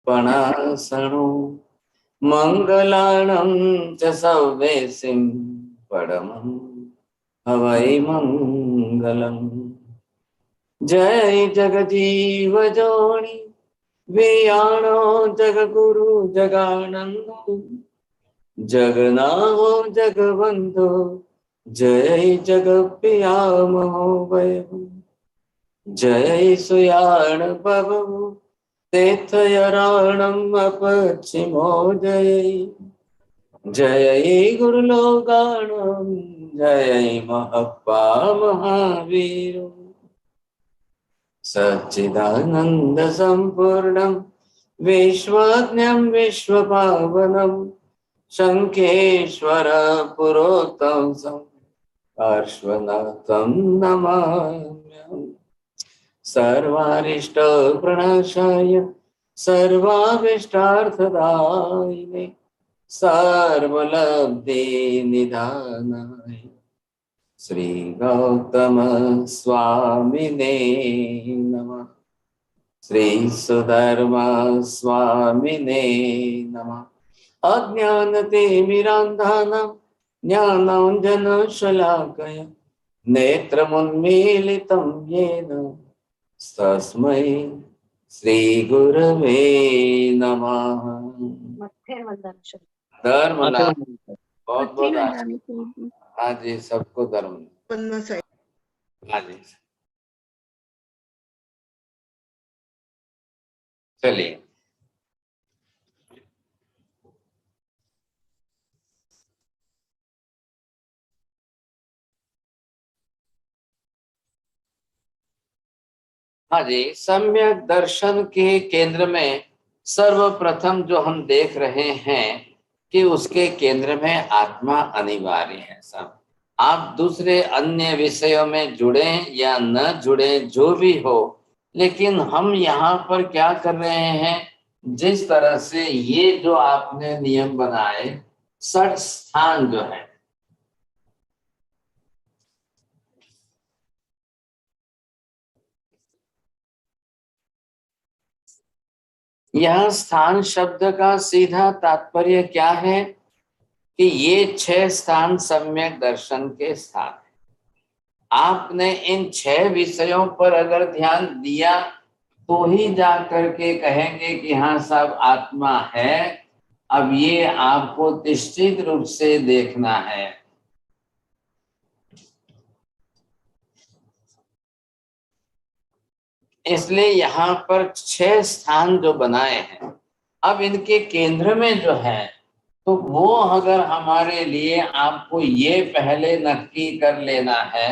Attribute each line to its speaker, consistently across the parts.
Speaker 1: पणासनो मंगलानं च सव्येसिं परमं हवै मंगलम्। जय जगजीव जोनि वियाणो जगगुरु जगानंदो जगनाहो जगबंधो जय जगप्रिया महोदय। जय सुयाण प्रभु तीर्थयारणम् अपचिमो जय जय गुरुलोकाणं जय महप्पा महावीर। सच्चिदानंद संपूर्णं विश्वज्ञं विश्वपावनं शंखेश्वर पुरोत्तम पार्श्वनाथं नमाम्यहम्। सर्वारिष्ट प्रणाशाय सर्वाभीष्टार्थदायिने सर्वलब्धि निधानाय श्री गौतम स्वामिने नमः। श्री सुधर्मा स्वामिने नमः। अज्ञानतिमिरान्धानां ज्ञानाञ्जनशलाकया नेत्रमुन्मीलितं येन तस्मै श्री गुरवे नमः। धर्म लाभ बहुत बहुत हाँ जी, सबको धर्म। हाँ जी, चलिए। हाँ जी, सम्यक दर्शन के केंद्र में सर्वप्रथम जो हम देख रहे हैं कि उसके केंद्र में आत्मा अनिवार्य है। सब आप दूसरे अन्य विषयों में जुड़े या न जुड़े, जो भी हो, लेकिन हम यहाँ पर क्या कर रहे हैं, जिस तरह से ये जो आपने नियम बनाए, 6 स्थान जो है, यह स्थान शब्द का सीधा तात्पर्य क्या है कि ये 6 स्थान सम्यक दर्शन के स्थान है। आपने इन 6 विषयों पर अगर ध्यान दिया तो ही जा करके कहेंगे कि हाँ साहब आत्मा है। अब ये आपको निश्चित रूप से देखना है। इसलिए यहाँ पर 6 स्थान जो बनाए हैं, अब इनके केंद्र में जो है, तो वो अगर हमारे लिए आपको ये पहले नक्की कर लेना है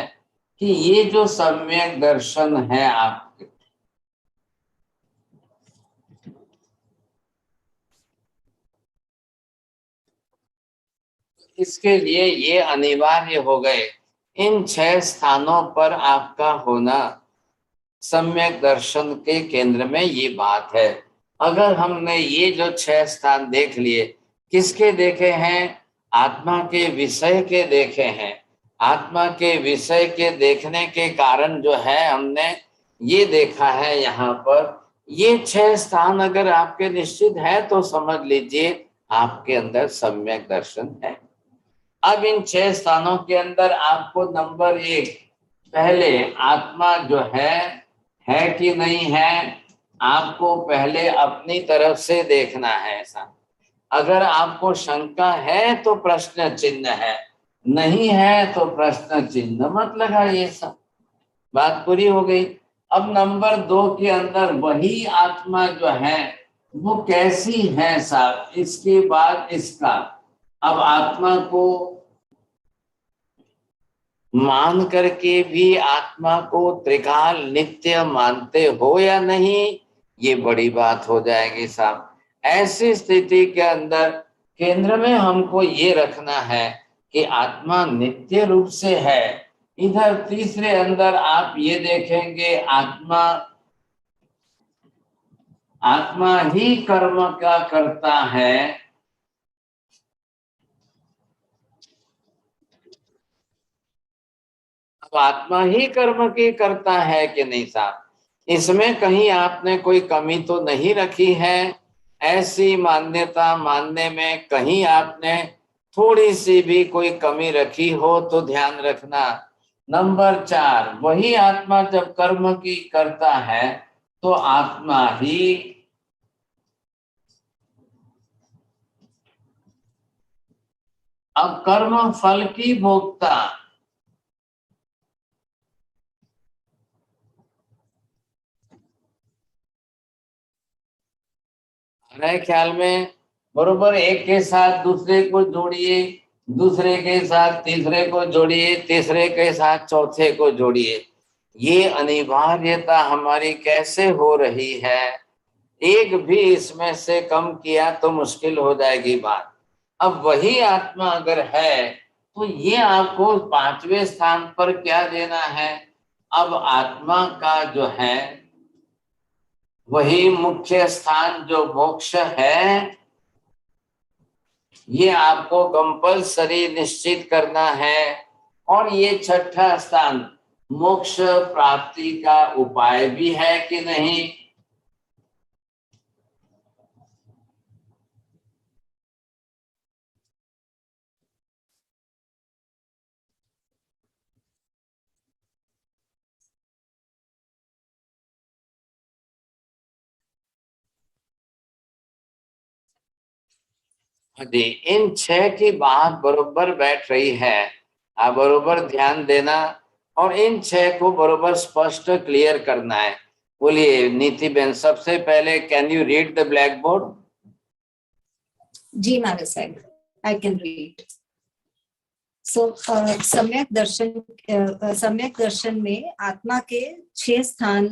Speaker 1: कि ये जो सम्यक दर्शन है आपके, इसके लिए ये अनिवार्य हो गए, इन 6 स्थानों पर आपका होना सम्यक दर्शन के केंद्र में ये बात है। अगर हमने ये जो 6 स्थान देख लिए, किसके देखे हैं? आत्मा के विषय के देखे हैं। आत्मा के विषय के देखने के कारण जो है, हमने ये देखा है यहाँ पर, ये 6 स्थान अगर आपके निश्चित है तो समझ लीजिए आपके अंदर सम्यक दर्शन है। अब इन 6 स्थानों के अंदर आपको नंबर 1, पहले आत्मा जो है कि नहीं है, आपको पहले अपनी तरफ से देखना है। ऐसा अगर आपको शंका है तो प्रश्न चिन्ह है, नहीं है तो प्रश्न चिन्ह मत लगाइए। सब बात पूरी हो गई। अब नंबर 2 के अंदर वही आत्मा जो है वो कैसी है साहब, इसके बाद इसका, अब आत्मा को मान करके भी आत्मा को त्रिकाल नित्य मानते हो या नहीं, ये बड़ी बात हो जाएगी साहब। ऐसी स्थिति के अंदर केंद्र में हमको ये रखना है कि आत्मा नित्य रूप से है। इधर तीसरे अंदर आप ये देखेंगे आत्मा ही कर्म का करता है। अब आत्मा ही कर्म की करता है कि नहीं साहब, इसमें कहीं आपने कोई कमी तो नहीं रखी है। ऐसी मान्यता मानने में कहीं आपने थोड़ी सी भी कोई कमी रखी हो तो ध्यान रखना। नंबर 4, वही आत्मा जब कर्म की करता है तो आत्मा ही अब कर्म फल की भोक्ता। मेरे ख्याल में बरोबर एक के साथ दूसरे को जोड़िए, दूसरे के साथ तीसरे को जोड़िए, तीसरे के साथ चौथे को जोड़िए। ये अनिवार्यता हमारी कैसे हो रही है, एक भी इसमें से कम किया तो मुश्किल हो जाएगी बात। अब वही आत्मा अगर है तो ये आपको 5वें स्थान पर क्या देना है। अब आत्मा का जो है वही मुख्य स्थान जो मोक्ष है, ये आपको कंपलसरी निश्चित करना है। और ये छठा स्थान मोक्ष प्राप्ति का उपाय भी है कि नहीं। जी, इन 6 की बात बरोबर बैठ रही है। आप बरोबर ध्यान देना और इन 6 को बरोबर स्पष्ट क्लियर करना है। बोलिए नीति बेन, सबसे पहले can you read the blackboard.
Speaker 2: जी महाराज साहब, आई कैन रीड। सो सम्यक दर्शन में आत्मा के 6 स्थान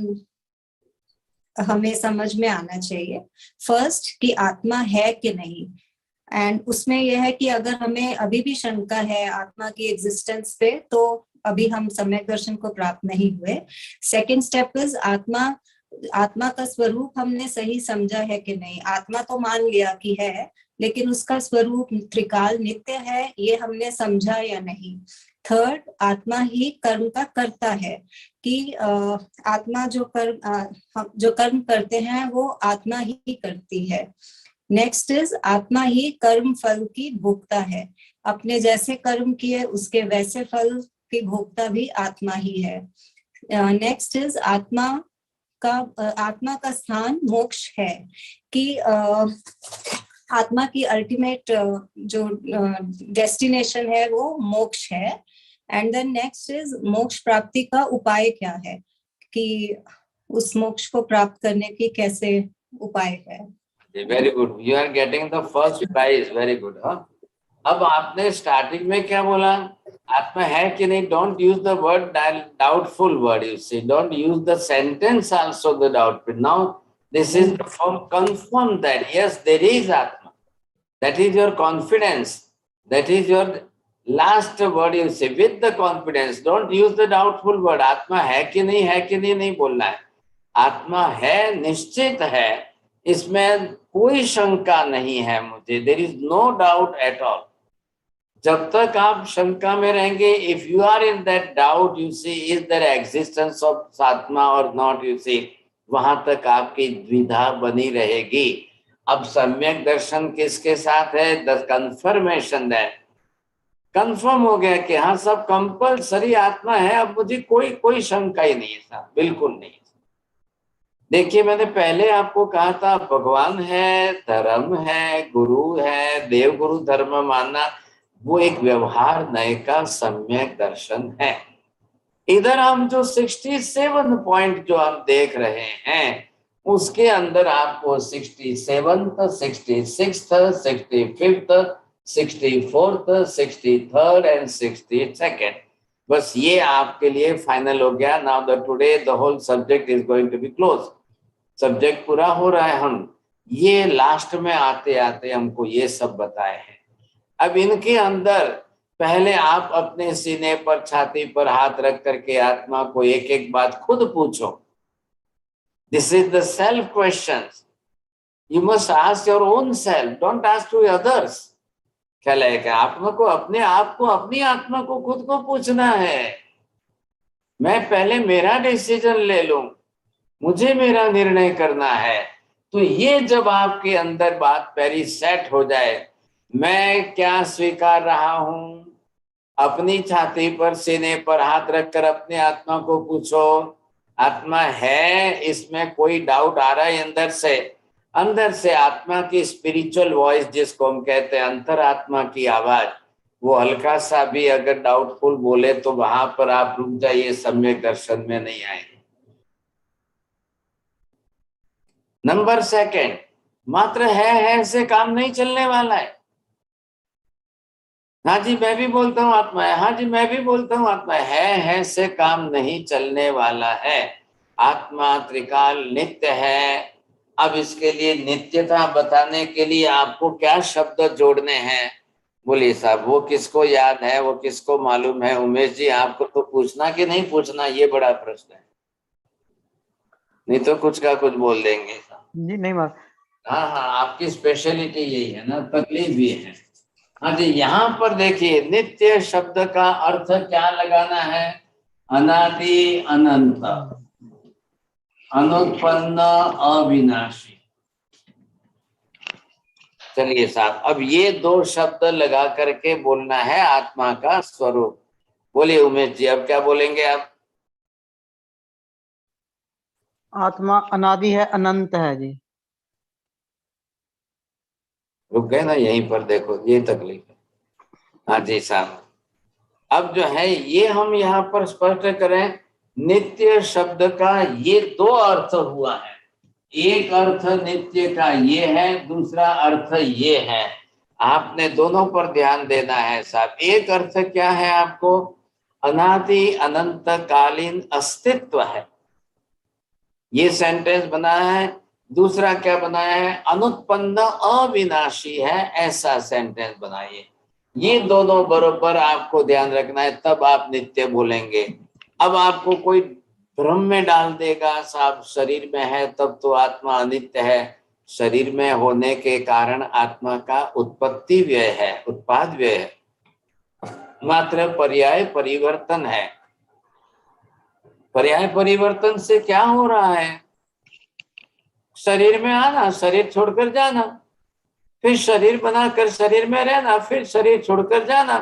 Speaker 2: हमें समझ में आना चाहिए। फर्स्ट, कि आत्मा है कि नहीं, एंड उसमें यह है कि अगर हमें अभी भी शंका है आत्मा की एग्जिस्टेंस पे तो अभी हम सम्यक दर्शन को प्राप्त नहीं हुए। सेकंड स्टेप इज आत्मा का स्वरूप हमने सही समझा है कि नहीं। आत्मा तो मान लिया कि है, लेकिन उसका स्वरूप त्रिकाल नित्य है, ये हमने समझा या नहीं। थर्ड, आत्मा ही कर्म का करता है, कि आत्मा जो कर्म करते हैं वो आत्मा ही करती है। नेक्स्ट इज आत्मा ही कर्म फल की भोक्ता है, अपने जैसे कर्म किए उसके वैसे फल की भोक्ता भी आत्मा ही है। नेक्स्ट इज आत्मा का स्थान मोक्ष है, कि आत्मा की अल्टीमेट जो डेस्टिनेशन है वो मोक्ष है। एंड देन नेक्स्ट इज मोक्ष प्राप्ति का उपाय क्या है, कि उस मोक्ष को प्राप्त करने की कैसे उपाय है।
Speaker 1: Very good, you are getting the first prize, very good. हाँ, अब आपने स्टार्टिंग में क्या बोला, आत्मा है कि नहीं। Don't use the word doubtful word, you see, don't use the sentence also the doubtful. Now this is the form confirm that yes there is atma, that is your confidence, that is your last word, you say with the confidence. Don't use the doubtful word. आत्मा है कि नहीं, है कि नहीं बोलना है। आत्मा है, निश्चित है, इसमें कोई शंका नहीं है मुझे। There is no doubt at all. जब तक आप शंका में रहेंगे, if you are in that doubt, you see is there existence of atma और नॉट, यू सी, वहां तक आपकी द्विधा बनी रहेगी। अब सम्यक दर्शन किसके साथ है, द कंफर्मेशन दैट, कंफर्म हो गया कि हाँ सब कंपलसरी आत्मा है। अब मुझे कोई शंका ही नहीं है साहब, बिल्कुल नहीं। देखिए मैंने पहले आपको कहा था भगवान है, धर्म है, गुरु है, देव गुरु धर्म मानना वो एक व्यवहार नए का सम्यक दर्शन है। इधर हम जो 67 पॉइंट जो हम देख रहे हैं उसके अंदर आपको 67th, 66th, 65th, 64th, 63rd and 62nd, बस ये आपके लिए फाइनल हो गया। Now the today the whole subject is going to be close. Subject पूरा हो रहा है। हम ये लास्ट में आते आते हमको ये सब बताए हैं। अब इनके अंदर पहले आप अपने सीने पर, छाती पर हाथ रख करके आत्मा को एक एक बात खुद पूछो। This is the self question. You must ask your own self, don't ask to others. ख्याल है कि आत्मा को, अपने आप को, अपनी आत्मा को खुद को पूछना है। मैं पहले मेरा डिसीजन ले लूं, मुझे मेरा निर्णय करना है, तो ये जब आपके अंदर बात पहली सेट हो जाए, मैं क्या स्वीकार रहा हूं, अपनी छाती पर सीने पर हाथ रखकर अपने आत्मा को पूछो, आत्मा है, इसमें कोई डाउट आ रहा है अंदर से आत्मा की स्पिरिचुअल वॉइस जिसको हम कहते हैं अंतरात्मा की आवाज, वो हल्का सा भी अगर डाउटफुल बोले तो वहां पर आप रुक जाइए, सम्यक दर्शन में नहीं आएंगे। नंबर सेकंड, मात्र है से काम नहीं चलने वाला है। हाँ जी मैं भी बोलता हूँ आत्मा है, हाँ जी मैं भी बोलता हूँ आत्मा है से काम नहीं चलने वाला है। आत्मा त्रिकाल नित्य है। अब इसके लिए नित्यता बताने के लिए आपको क्या शब्द जोड़ने हैं, बोलिए साहब, वो किसको याद है, वो किसको मालूम है? उमेश जी आपको तो पूछना कि नहीं पूछना, ये बड़ा प्रश्न है, नहीं तो कुछ का कुछ बोल देंगे।
Speaker 3: जी नहीं बात।
Speaker 1: हाँ हाँ, आपकी स्पेशलिटी यही है ना, तकलीफ भी है। हाँ जी, यहाँ पर देखिए नित्य शब्द का अर्थ क्या लगाना है? अनादि अनंत, अनुत्पन्न, अविनाशी। चलिए साहब, अब ये दो शब्द लगा करके बोलना है आत्मा का स्वरूप। बोलिए उमेश जी, अब क्या बोलेंगे आप?
Speaker 3: आत्मा अनादि है, अनंत है जी।
Speaker 1: रुक गए ना यहीं पर, देखो ये तकलीफ है। हाँ जी साहब, अब जो है ये हम यहाँ पर स्पष्ट करें, नित्य शब्द का ये दो अर्थ हुआ है। एक अर्थ नित्य का ये है, दूसरा अर्थ ये है। आपने दोनों पर ध्यान देना है साहब। एक अर्थ क्या है आपको? अनादि अनंत कालीन अस्तित्व है, ये सेंटेंस बनाया है। दूसरा क्या बनाया है? अनुत्पन्न अविनाशी है, ऐसा सेंटेंस बनाइए। ये दोनों बरोबर आपको ध्यान रखना है, तब आप नित्य बोलेंगे। अब आपको कोई भ्रम में डाल देगा साहब शरीर में है तब तो आत्मा अनित्य है, शरीर में होने के कारण आत्मा का उत्पत्ति व्यय है, उत्पाद व्यय है, मात्र पर्याय परिवर्तन है। पर्याय परिवर्तन से क्या हो रहा है? शरीर में आना, शरीर छोड़कर जाना, फिर शरीर बनाकर शरीर में रहना, फिर शरीर छोड़कर जाना,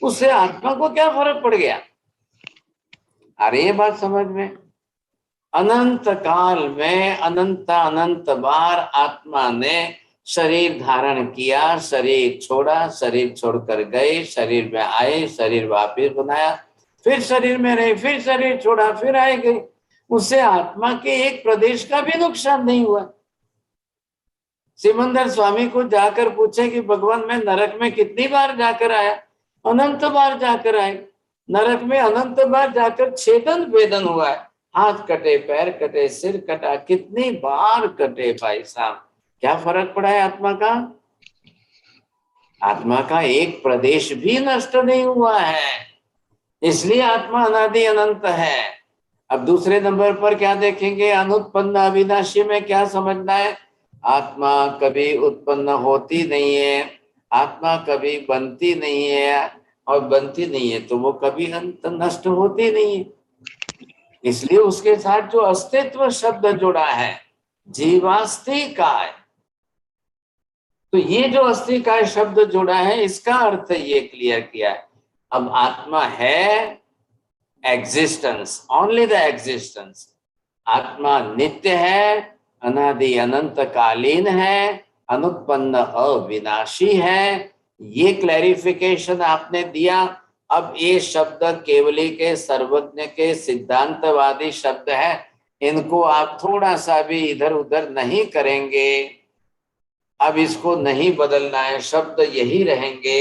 Speaker 1: उससे आत्मा को क्या फर्क पड़ गया? अरे ये बात समझ में, अनंत काल में अनंत अनंत बार आत्मा ने शरीर धारण किया, शरीर छोड़ा, शरीर छोड़कर गए, शरीर में आए, शरीर वापिस बनाया, फिर शरीर में रहे, फिर शरीर छोड़ा, फिर आए गए, उससे आत्मा के एक प्रदेश का भी नुकसान नहीं हुआ। सिमंदर स्वामी को जाकर पूछे कि भगवान मैं नरक में कितनी बार जाकर आया? अनंत बार जाकर आए। नरक में अनंत बार जाकर छेदन वेदन हुआ है, हाथ कटे, पैर कटे, सिर कटा, कितनी बार कटे भाई साहब, क्या फर्क पड़ा है आत्मा का? आत्मा का एक प्रदेश भी नष्ट नहीं हुआ है, इसलिए आत्मा अनादि अनंत है। अब दूसरे नंबर पर क्या देखेंगे? अनुत्पन्न अविनाशी में क्या समझना है? आत्मा कभी उत्पन्न होती नहीं है, आत्मा कभी बनती नहीं है, और बनती नहीं है तो वो कभी अंत नष्ट होती नहीं है। इसलिए उसके साथ जो अस्तित्व शब्द जुड़ा है, जीवास्तिकाय, तो ये जो अस्तिकाय शब्द जुड़ा है इसका अर्थ ये क्लियर किया है। अब आत्मा है एग्जिस्टेंस, ओनली द एग्जिस्टेंस। आत्मा नित्य है, अनादि अनंत कालीन है, अनुत्पन्न अविनाशी है। ये क्लैरिफिकेशन आपने दिया। अब ये शब्द केवली के, सर्वज्ञ के, सिद्धांतवादी शब्द है, इनको आप थोड़ा सा भी इधर उधर नहीं करेंगे। अब इसको नहीं बदलना है, शब्द यही रहेंगे।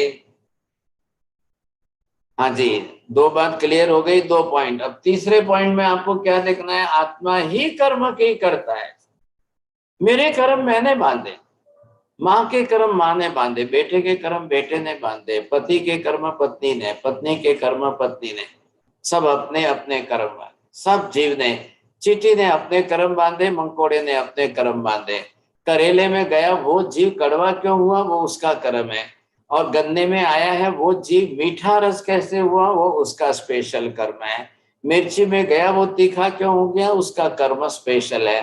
Speaker 1: हाँ जी, दो बात क्लियर हो गई, दो पॉइंट। अब तीसरे पॉइंट में आपको क्या देखना है? आत्मा ही कर्म की करता है। मेरे कर्म मैंने बांधे, माँ के कर्म माँ ने बांधे, बेटे के कर्म बेटे ने बांधे, पति के कर्म पत्नी ने, पत्नी के कर्म पत्नी ने, सब अपने अपने कर्म बांधे। सब जीव ने, चींटी ने अपने कर्म बांधे, मंकोड़े ने अपने कर्म बांधे। करेले में गया वो जीव कड़वा क्यों हुआ, वो उसका कर्म है। और गन्ने में आया है वो जीव मीठा रस कैसे हुआ, वो उसका स्पेशल कर्म है। मिर्ची में गया वो तीखा क्यों हो गया, उसका कर्म स्पेशल है।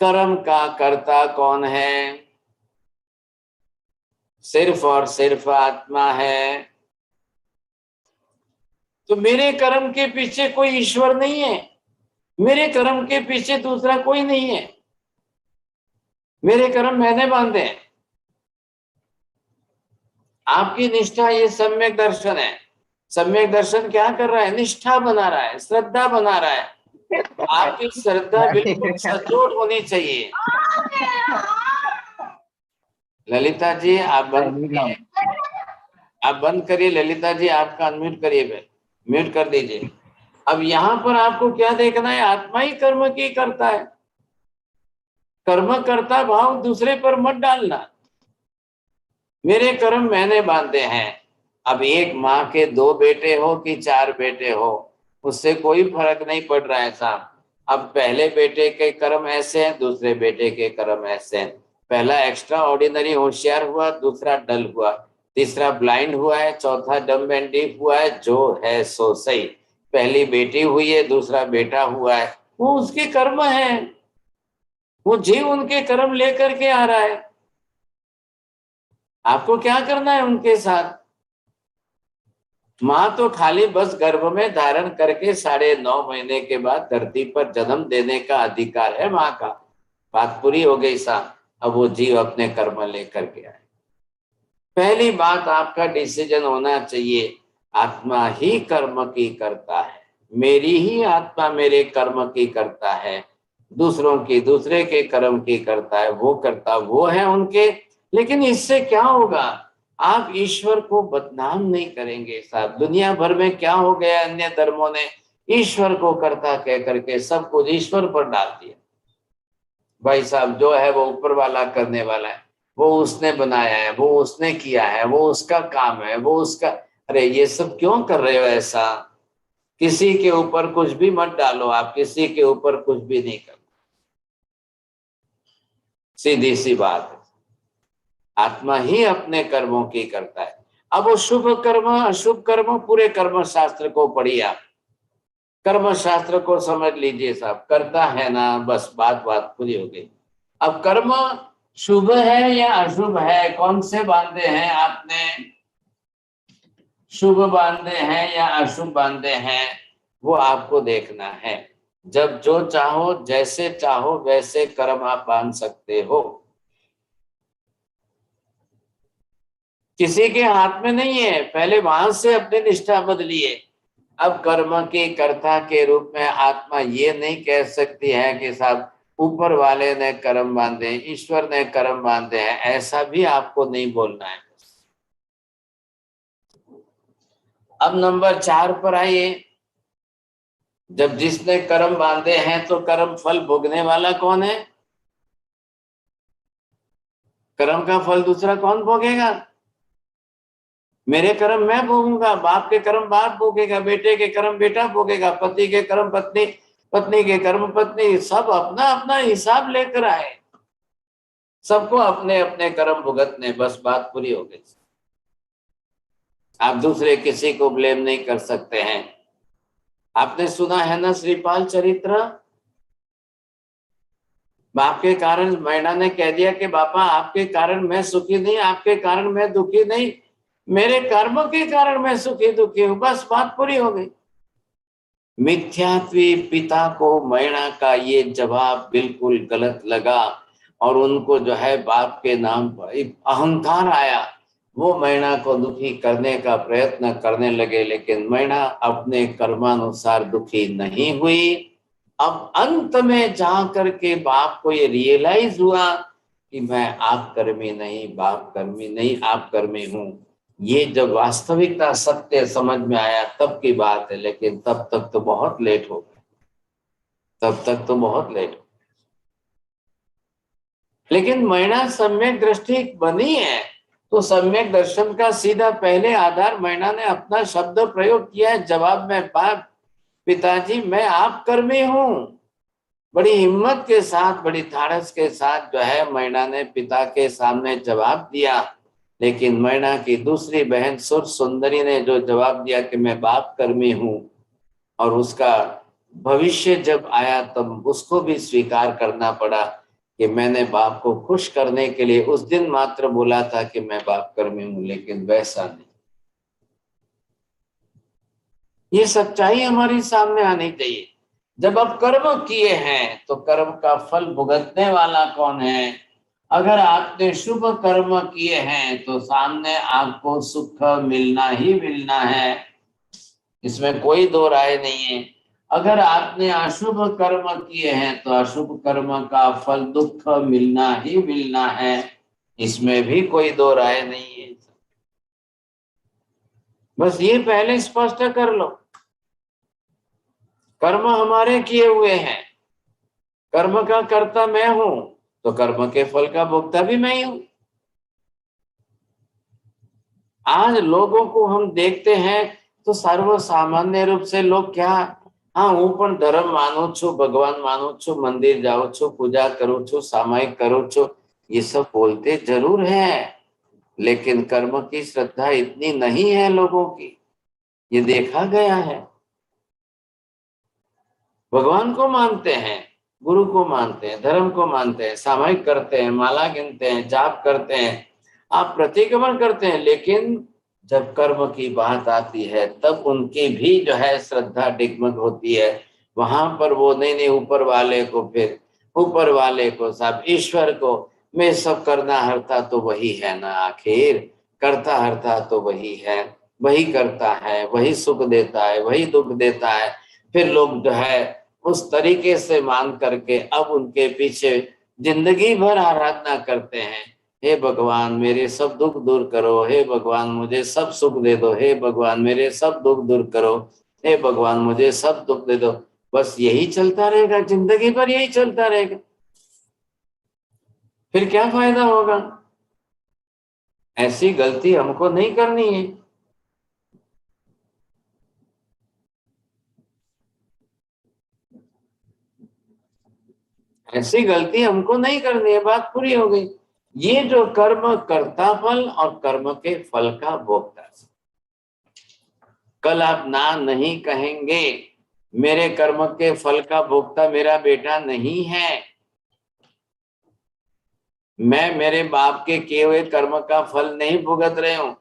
Speaker 1: कर्म का कर्ता कौन है? सिर्फ और सिर्फ आत्मा है। तो मेरे कर्म के पीछे कोई ईश्वर नहीं है, मेरे कर्म के पीछे दूसरा कोई नहीं है, मेरे कर्म मैंने बांधे हैं। आपकी निष्ठा ये सम्यक दर्शन है। सम्यक दर्शन क्या कर रहा है? निष्ठा बना रहा है, श्रद्धा बना रहा है। आपकी श्रद्धा बिल्कुल सचोट होनी चाहिए। ललिता जी आप बंद करिए, आप बंद करिए। ललिता जी आपका अनम्यूट करिए, म्यूट कर दीजिए। अब यहाँ पर आपको क्या देखना है? आत्मा ही कर्म की करता है। कर्म करता भाव दूसरे पर मत डालना। मेरे कर्म मैंने बांधे हैं। अब एक माँ के 2 बेटे हो कि 4 बेटे हो, उससे कोई फर्क नहीं पड़ रहा है साहब। अब पहले बेटे के कर्म ऐसे हैं, दूसरे बेटे के कर्म ऐसे हैं। पहला एक्स्ट्रा ऑर्डिनरी होशियार हुआ, दूसरा डल हुआ, तीसरा ब्लाइंड हुआ है, चौथा डम्ब एंड डीफ हुआ है। जो है सो सही। पहली बेटी हुई है, दूसरा बेटा हुआ है, वो उसके कर्म है। वो जीव उनके कर्म लेकर के आ रहा है। आपको क्या करना है उनके साथ? माँ तो खाली बस गर्भ में धारण करके 9.5 महीने के बाद धरती पर जन्म देने का अधिकार है माँ का। बात पूरी हो गई साहब। अब वो जीव अपने कर्म लेकर के आए। पहली बात आपका डिसीजन होना चाहिए, आत्मा ही कर्म की करता है। मेरी ही आत्मा मेरे कर्म की करता है, दूसरों की दूसरे के कर्म की करता है। वो करता वो है उनके। लेकिन इससे क्या होगा? आप ईश्वर को बदनाम नहीं करेंगे साहब। दुनिया भर में क्या हो गया, अन्य धर्मों ने ईश्वर को कर्ता कह करके सब कुछ ईश्वर पर डाल दिया। भाई साहब जो है वो ऊपर वाला करने वाला है, वो उसने बनाया है, वो उसने किया है, वो उसका काम है, वो उसका। अरे ये सब क्यों कर रहे हो ऐसा? किसी के ऊपर कुछ भी मत डालो, आप किसी के ऊपर कुछ भी नहीं करो। सीधी सी बात है। आत्मा ही अपने कर्मों की करता है। अब वो शुभ कर्म अशुभ कर्म, पूरे कर्म शास्त्र को पढ़िए आप। कर्म शास्त्र को समझ लीजिए साहब। करता है ना, बस बात बात पूरी हो गई। अब कर्म शुभ है या अशुभ है, कौन से बांधे हैं आपने? शुभ बांधे हैं या अशुभ बांधे हैं, वो आपको देखना है। जब जो चाहो जैसे चाहो वैसे कर्म आप बांध सकते हो। किसी के हाथ में नहीं है। पहले वहां से अपनी निष्ठा बदलिए। अब कर्म के कर्ता के रूप में आत्मा ये नहीं कह सकती है कि साहब ऊपर वाले ने कर्म बांधे, ईश्वर ने कर्म बांधे हैं, ऐसा भी आपको नहीं बोलना है। अब नंबर 4 पर आइए। जब जिसने कर्म बांधे हैं तो कर्म फल भोगने वाला कौन है? कर्म का फल दूसरा कौन भोगेगा? मेरे कर्म मैं भोगूंगा, बाप के कर्म बाप भोगेगा, बेटे के कर्म बेटा भोगेगा, पति के कर्म पत्नी, पत्नी के कर्म पत्नी। सब अपना अपना हिसाब लेकर आए। सबको अपने अपने कर्म भुगतने, बस बात पूरी हो गई। आप दूसरे किसी को ब्लेम नहीं कर सकते हैं। आपने सुना है ना श्रीपाल चरित्र? बाप के कारण मैना ने कह दिया कि बापा आपके कारण मैं सुखी नहीं, आपके कारण मैं दुखी नहीं, मेरे कर्मों के कारण मैं सुखी दुखी हूं। बस बात पूरी हो गई। मिथ्यात्वी पिता को मैना का ये जवाब बिल्कुल गलत लगा और उनको जो है बाप के नाम पर एक अहंकार आया। वो मैना को दुखी करने का प्रयत्न करने लगे, लेकिन मैना अपने कर्मानुसार दुखी नहीं हुई। अब अंत में जाकर के बाप को ये रियलाइज हुआ कि मैं आप कर्मी नहीं, बाप कर्मी नहीं, आप कर्मी हूं। ये जब वास्तविकता सत्य समझ में आया तब की बात है, लेकिन तब तक तो बहुत लेट हो गया। तब तक तो बहुत लेट हो। लेकिन मैना सम्यक दृष्टि बनी है तो सम्यक दर्शन का सीधा पहले आधार मैना ने अपना शब्द प्रयोग किया है जवाब में, बाप पिताजी मैं आप कर्मी हूं। बड़ी हिम्मत के साथ, बड़ी धाड़स के साथ जो है मैना ने पिता के सामने जवाब दिया। लेकिन मैना की दूसरी बहन सुर सुंदरी ने जो जवाब दिया कि मैं बाप कर्मी हूं, और उसका भविष्य जब आया तब उसको भी स्वीकार करना पड़ा कि मैंने बाप को खुश करने के लिए उस दिन मात्र बोला था कि मैं बाप कर्मी हूं, लेकिन वैसा नहीं। ये सच्चाई हमारी सामने आनी चाहिए। जब आप कर्म किए हैं तो कर्म का फल भुगतने वाला कौन है? अगर आपने शुभ कर्म किए हैं तो सामने आपको सुख मिलना ही मिलना है, इसमें कोई दो राय नहीं है। अगर आपने अशुभ कर्म किए हैं तो अशुभ कर्म का फल दुख मिलना ही मिलना है, इसमें भी कोई दो राय नहीं है। बस ये पहले स्पष्ट कर लो, कर्म हमारे किए हुए हैं, कर्म का कर्ता मैं हूं, तो कर्म के फल का भोक्ता भी मैं ही हूं। आज लोगों को हम देखते हैं तो सर्वसामान्य रूप से लोग क्या, हाँ હું પણ ધર્મ માનું છું, ભગવાન માનું છું, મંદિર જાઉં છું, पूजा करूं છું, सामायिक करूं છું, ये सब बोलते जरूर हैं, लेकिन कर्म की श्रद्धा इतनी नहीं है लोगों की, ये देखा गया है। भगवान को मानते हैं, गुरु को मानते हैं, धर्म को मानते हैं, सामायिक करते हैं, माला गिनते हैं, जाप करते हैं, आप प्रतिक्रमण करते हैं, लेकिन जब कर्म की बात आती है तब उनकी भी जो है श्रद्धा डिगमग होती है। वहां पर वो नहीं ऊपर वाले को, फिर ऊपर वाले को, सब ईश्वर को, मैं सब करना हरता तो वही है ना, आखिर करता हरता तो वही है, वही करता है, वही सुख देता है, वही दुख देता है। फिर लोग जो है उस तरीके से मान करके अब उनके पीछे जिंदगी भर आराधना करते हैं, हे भगवान मेरे सब दुख दूर करो, हे भगवान मुझे सब सुख दे दो, हे भगवान मेरे सब दुख दूर करो, हे भगवान मुझे सब दुख दे दो। बस यही चलता रहेगा, जिंदगी भर यही चलता रहेगा, फिर क्या फायदा होगा? ऐसी गलती हमको नहीं करनी है। ऐसी गलती हमको नहीं करनी है, बात पूरी हो गई। ये जो कर्म कर्ता फल और कर्म के फल का भोक्ता, कल आप ना नहीं कहेंगे मेरे कर्म के फल का भोक्ता मेरा बेटा नहीं है, मैं मेरे बाप के किए हुए कर्म का फल नहीं भुगत रहे हूं।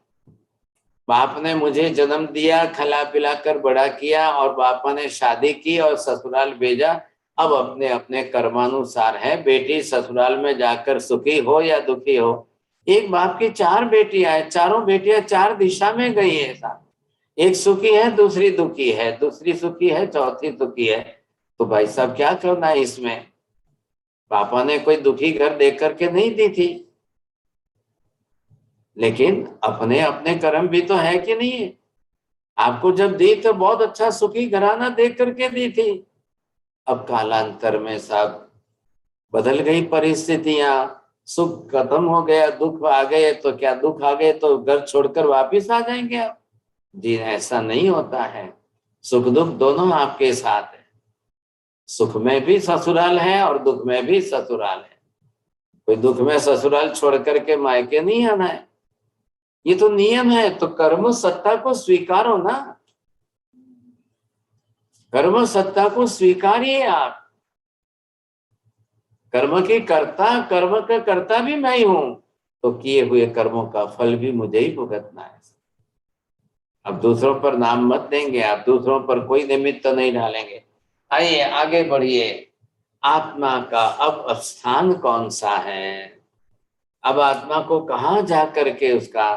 Speaker 1: बाप ने मुझे जन्म दिया, खिला पिला कर बड़ा किया, और बापा ने शादी की और ससुराल भेजा, अब अपने अपने कर्मानुसार है। बेटी ससुराल में जाकर सुखी हो या दुखी हो, एक बाप की चार बेटियां हैं, चारों बेटियां चार दिशा में गई है साहब, एक सुखी है, दूसरी दुखी है, दूसरी सुखी है, चौथी दुखी है। तो भाई साहब क्या करना है इसमें? पापा ने कोई दुखी घर देख करके नहीं दी थी, लेकिन अपने अपने कर्म भी तो है कि नहीं है। आपको जब दी तो बहुत अच्छा सुखी घराना देख करके दी थी, अब कालांतर में साहब बदल गई परिस्थितियां, सुख खत्म हो गया, दुख आ गए, तो क्या दुख आ गए तो घर छोड़कर वापिस आ जाएंगे आप? जी ऐसा नहीं होता है, सुख दुख दोनों आपके साथ है, सुख में भी ससुराल है और दुख में भी ससुराल है। कोई दुख में ससुराल छोड़ करके मायके नहीं आना है, ये तो नियम है। तो कर्म सत्ता को स्वीकारो ना, कर्म सत्ता को स्वीकारिए आप। कर्म की कर्ता, कर्म का कर्ता भी मैं ही हूं, तो किए हुए कर्मों का फल भी मुझे ही भुगतना है। अब दूसरों पर नाम मत देंगे, आप दूसरों पर कोई निमित्त नहीं डालेंगे। आइए आगे बढ़िए। आत्मा का अब स्थान कौन सा है? अब आत्मा को कहाँ जा करके उसका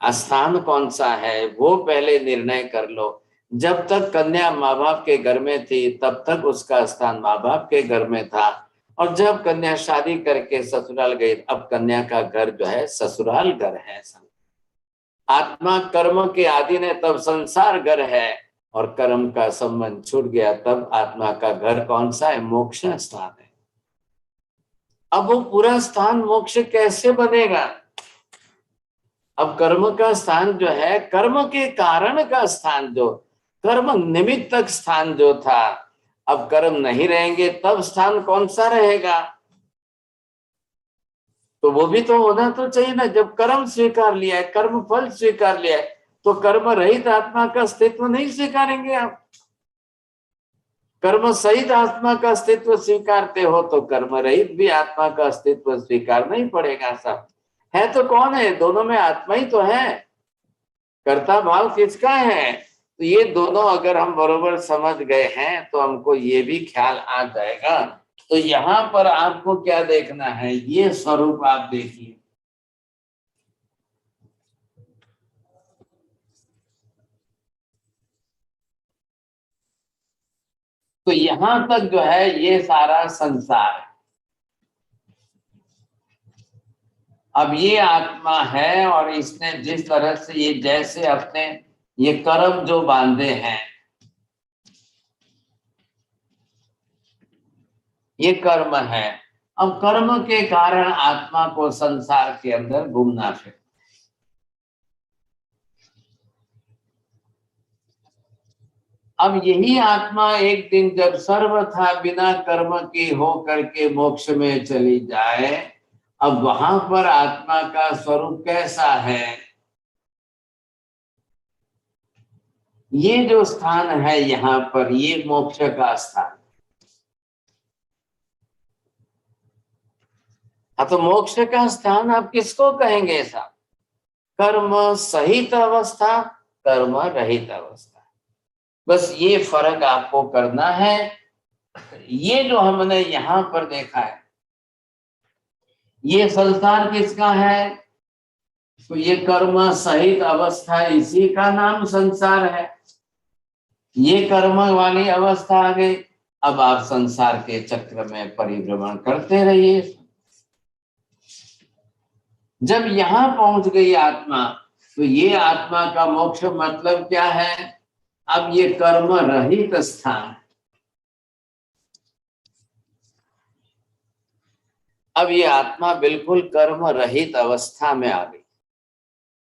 Speaker 1: स्थान कौन सा है, वो पहले निर्णय कर लो। जब तक कन्या माँ बाप के घर में थी तब तक उसका स्थान माँ बाप के घर में था, और जब कन्या शादी करके ससुराल गई, अब कन्या का घर जो है ससुराल घर है। आत्मा कर्म के आदि ने तब संसार घर है, और कर्म का संबंध छूट गया तब आत्मा का घर कौन सा है? मोक्ष स्थान है। अब वो पूरा स्थान मोक्ष कैसे बनेगा? अब कर्म का स्थान जो है, कर्म के कारण का स्थान, जो कर्म निमित्तक स्थान जो था, अब कर्म नहीं रहेंगे तब स्थान कौन सा रहेगा? तो वो भी तो होना तो चाहिए ना। जब कर्म स्वीकार लिया है, कर्म फल स्वीकार लिया है, तो कर्म रहित आत्मा का अस्तित्व नहीं स्वीकारेंगे आप। कर्म सहित आत्मा का अस्तित्व स्वीकारते हो तो कर्म रहित भी आत्मा का अस्तित्व स्वीकारना ही पड़ेगा। सब है तो कौन है, दोनों में आत्मा ही तो है। कर्ता भाव किसका है? तो ये दोनों अगर हम बरोबर समझ गए हैं तो हमको ये भी ख्याल आ जाएगा। तो यहाँ पर आपको क्या देखना है, ये स्वरूप आप देखिए। तो यहां तक जो है ये सारा संसार है। अब ये आत्मा है और इसने जिस तरह से ये जैसे अपने ये कर्म जो बांधे हैं, ये कर्म है। अब कर्म के कारण आत्मा को संसार के अंदर घूमना फिर। अब यही आत्मा एक दिन जब सर्वथा बिना कर्म के हो करके मोक्ष में चली जाए, अब वहां पर आत्मा का स्वरूप कैसा है? ये जो स्थान है यहाँ पर, ये मोक्ष का स्थान। हाँ, तो मोक्ष का स्थान आप किसको कहेंगे साहब? कर्म सहित अवस्था, कर्म रहित अवस्था। बस ये फर्क आपको करना है। ये जो हमने यहां पर देखा है, ये संसार किसका है? तो ये कर्म सहित अवस्था, इसी का नाम संसार है। ये कर्म वाली अवस्था आ गई। अब आप संसार के चक्र में परिभ्रमण करते रहिए। जब यहां पहुंच गई आत्मा, तो ये आत्मा का मोक्ष मतलब क्या है? अब ये कर्म रहित स्थान। अब ये आत्मा बिल्कुल कर्म रहित अवस्था में आ गई।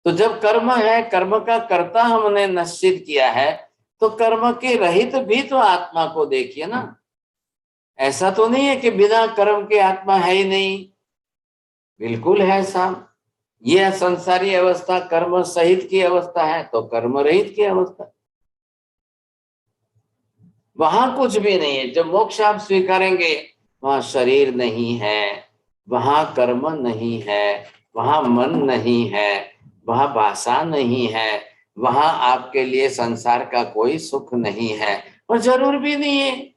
Speaker 1: तो जब कर्म है, कर्म का कर्ता हमने निश्चित किया है, तो कर्म के रहित भी तो आत्मा को देखिए ना। ऐसा तो नहीं है कि बिना कर्म के आत्मा है ही नहीं, बिल्कुल है साहब। यह संसारी अवस्था कर्म सहित की अवस्था है, तो कर्म रहित की अवस्था। वहां कुछ भी नहीं है। जब मोक्ष आप स्वीकारेंगे, वहां शरीर नहीं है, वहां कर्म नहीं है, वहां मन नहीं है, वहां भाषा नहीं है, वहां आपके लिए संसार का कोई सुख नहीं है, और जरूर भी नहीं है।